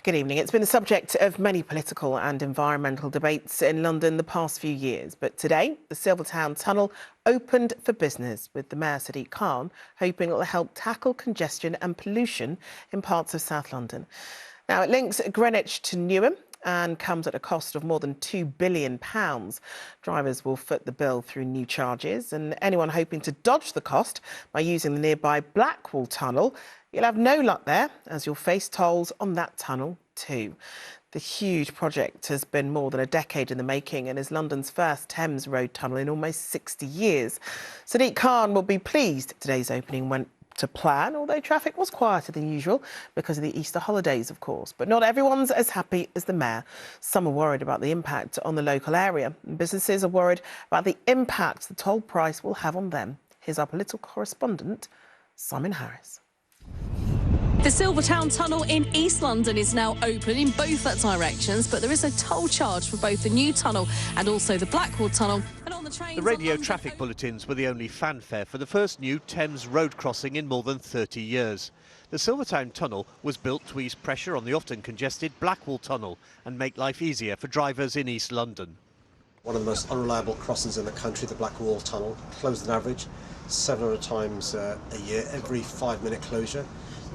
Good evening. It's been the subject of many political and environmental debates in London the past few years. But today, the Silverton tunnel opened for business, with the Mayor Sadiq Khan hoping it will help tackle congestion and pollution in parts of South London. Now, it links Greenwich to Newham and comes at a cost of more than £2 billion. Drivers will foot the bill through new charges, and anyone hoping to dodge the cost by using the nearby Blackwall tunnel, you'll have no luck there, as you'll face tolls on that tunnel too. The huge project has been more than a decade in the making and is London's first Thames road tunnel in almost 60 years. Sadiq Khan will be pleased today's opening went to plan, although traffic was quieter than usual because of the Easter holidays, of course. But not everyone's as happy as the Mayor. Some are worried about the impact on the local area. Businesses are worried about the impact the toll price will have on them. Here's our political correspondent, Simon Harris. The Silverton tunnel in East London is now open in both directions, but there is a toll charge for both the new tunnel and also the Blackwall tunnel. And on the trains, the radio traffic bulletins were the only fanfare for the first new Thames road crossing in more than 30 years. The Silverton tunnel was built to ease pressure on the often congested Blackwall tunnel and make life easier for drivers in East London. One of the most unreliable crossings in the country, the Blackwall tunnel, closed on average 700 times a year. Every 5-minute closure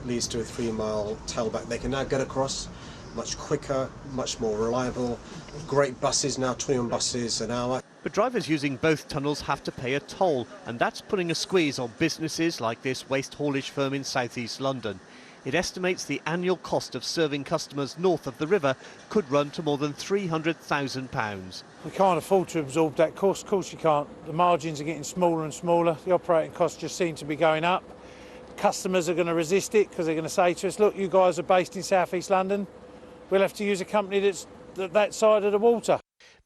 leads to a 3-mile tailback. They can now get across much quicker, much more reliable. Great buses now, 21 buses an hour. But drivers using both tunnels have to pay a toll, and that's putting a squeeze on businesses like this waste haulage firm in South East London. It estimates the annual cost of serving customers north of the river could run to more than £300,000. We can't afford to absorb that cost. Of course you can't. The margins are getting smaller and smaller. The operating costs just seem to be going up. Customers are going to resist it because they're going to say to us, look, you guys are based in South East London. We'll have to use a company that's that side of the water.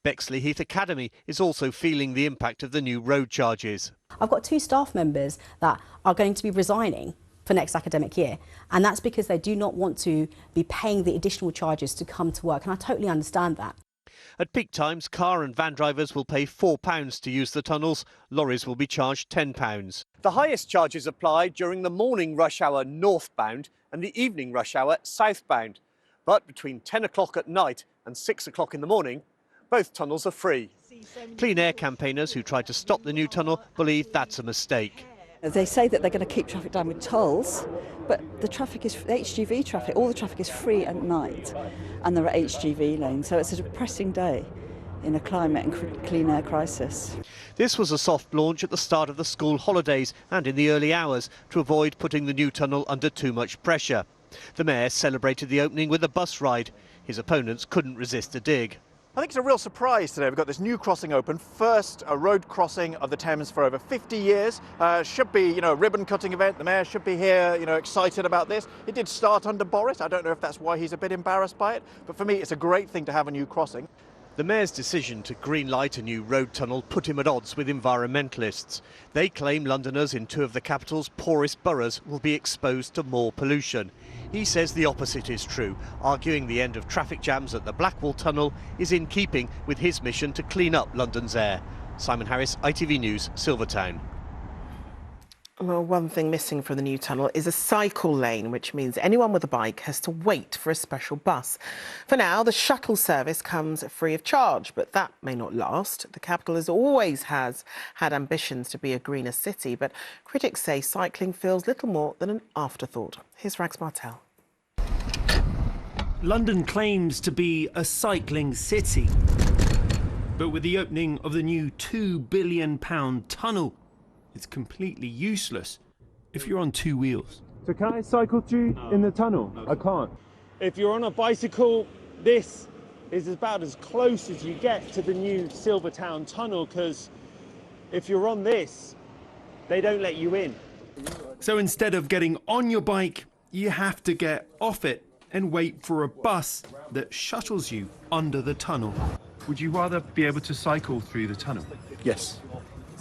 Bexley Heath Academy is also feeling the impact of the new road charges. I've got 2 staff members that are going to be resigning for next academic year, and that's because they do not want to be paying the additional charges to come to work, and I totally understand that. At peak times, car and van drivers will pay £4 to use the tunnels. Lorries will be charged £10. The highest charges apply during the morning rush hour northbound and the evening rush hour southbound. But between 10 o'clock at night and 6 o'clock in the morning, both tunnels are free. Clean air campaigners who tried to stop the new tunnel believe that's a mistake. They say that they're going to keep traffic down with tolls, but the traffic is HGV traffic. All the traffic is free at night, and there are HGV lanes. So it's a depressing day in a climate and clean air crisis. This was a soft launch at the start of the school holidays and in the early hours to avoid putting the new tunnel under too much pressure. The Mayor celebrated the opening with a bus ride. His opponents couldn't resist a dig. I think it's a real surprise today. We've got this new crossing open, first a road crossing of the Thames for over 50 years. Should be, a ribbon cutting event. The Mayor should be here, excited about this. It did start under Boris. I don't know if that's why he's a bit embarrassed by it, but for me it's a great thing to have a new crossing. The Mayor's decision to greenlight a new road tunnel put him at odds with environmentalists. They claim Londoners in 2 of the capital's poorest boroughs will be exposed to more pollution. He says the opposite is true, arguing the end of traffic jams at the Blackwall tunnel is in keeping with his mission to clean up London's air. Simon Harris, ITV News, Silvertown. Well, one thing missing from the new tunnel is a cycle lane, which means anyone with a bike has to wait for a special bus. For now, the shuttle service comes free of charge, but that may not last. The capital has had ambitions to be a greener city, but critics say cycling feels little more than an afterthought. Here's Rags Martel. London claims to be a cycling city, but with the opening of the new £2 billion tunnel, it's completely useless if you're on 2 wheels. So can I cycle through in the tunnel? No. I can't. If you're on a bicycle, this is about as close as you get to the new Silverton tunnel, because if you're on this, they don't let you in. So instead of getting on your bike, you have to get off it and wait for a bus that shuttles you under the tunnel. Would you rather be able to cycle through the tunnel? Yes,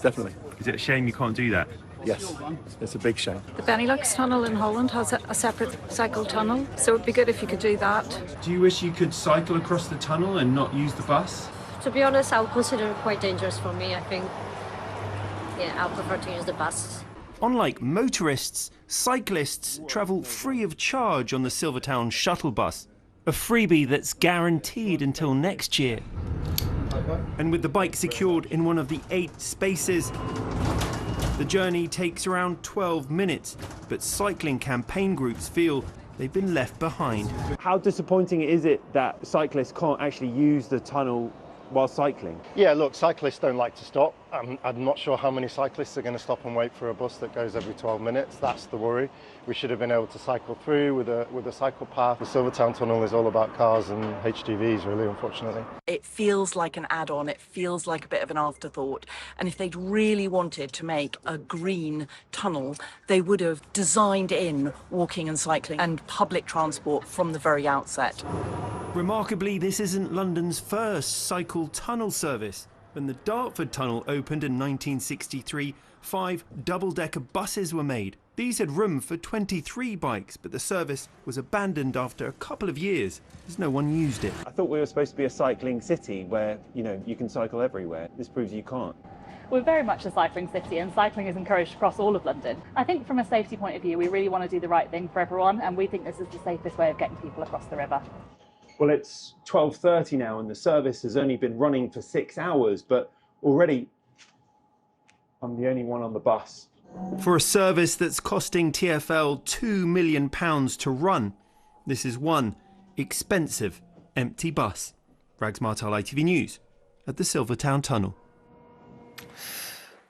definitely. Is it a shame you can't do that? Yes, it's a big shame. The Benelux tunnel in Holland has a separate cycle tunnel, so it'd be good if you could do that. Do you wish you could cycle across the tunnel and not use the bus? To be honest, I would consider it quite dangerous for me. I think, I'll prefer to use the bus. Unlike motorists, cyclists travel free of charge on the Silvertown shuttle bus. A freebie that's guaranteed until next year. And with the bike secured in one of the 8 spaces, the journey takes around 12 minutes, but cycling campaign groups feel they've been left behind. How disappointing is it that cyclists can't actually use the tunnel while cycling? Yeah, look, cyclists don't like to stop. I'm not sure how many cyclists are going to stop and wait for a bus that goes every 12 minutes. That's the worry. We should have been able to cycle through with a cycle path. The Silvertown tunnel is all about cars and HGVs, really, unfortunately. It feels like an add-on. It feels like a bit of an afterthought. And if they'd really wanted to make a green tunnel, they would have designed in walking and cycling and public transport from the very outset. Remarkably, this isn't London's first cycle tunnel service. When the Dartford Tunnel opened in 1963, 5 double-decker buses were made. These had room for 23 bikes, but the service was abandoned after a couple of years, as no one used it. I thought we were supposed to be a cycling city where, you can cycle everywhere. This proves you can't. We're very much a cycling city, and cycling is encouraged across all of London. I think from a safety point of view, we really want to do the right thing for everyone, and we think this is the safest way of getting people across the river. Well, it's 12:30 now and the service has only been running for 6 hours, but already I'm the only one on the bus. For a service that's costing TfL £2 million to run, this is one expensive empty bus. Rags Martel, ITV News, at the Silvertown Tunnel.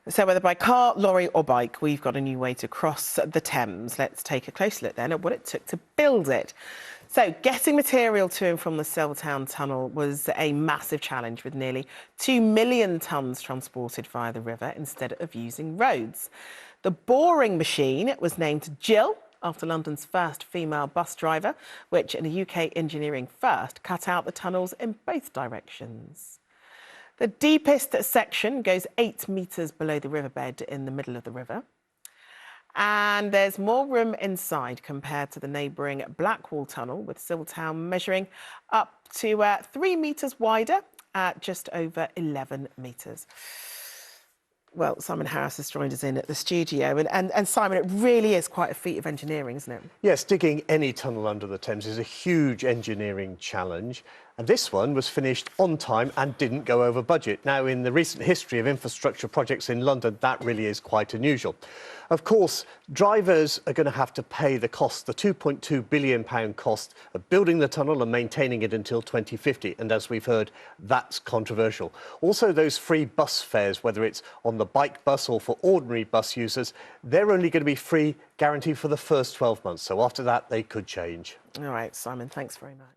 So whether by car, lorry or bike, we've got a new way to cross the Thames. Let's take a closer look then at what it took to build it. So getting material to and from the Silvertown Tunnel was a massive challenge, with nearly 2 million tonnes transported via the river instead of using roads. The boring machine was named Jill, after London's first female bus driver, which in a UK engineering first cut out the tunnels in both directions. The deepest section goes 8 metres below the riverbed in the middle of the river. And there's more room inside compared to the neighbouring Blackwall tunnel, with Silvertown measuring up to 3 metres wider at just over 11 metres. Well, Simon Harris has joined us in at the studio. And Simon, it really is quite a feat of engineering, isn't it? Yes, digging any tunnel under the Thames is a huge engineering challenge. And this one was finished on time and didn't go over budget. Now, in the recent history of infrastructure projects in London, that really is quite unusual. Of course, drivers are going to have to pay the cost, the £2.2 billion cost of building the tunnel and maintaining it until 2050. And as we've heard, that's controversial. Also, those free bus fares, whether it's on the bike bus or for ordinary bus users, they're only going to be free, guaranteed for the first 12 months. So after that, they could change. All right, Simon, thanks very much.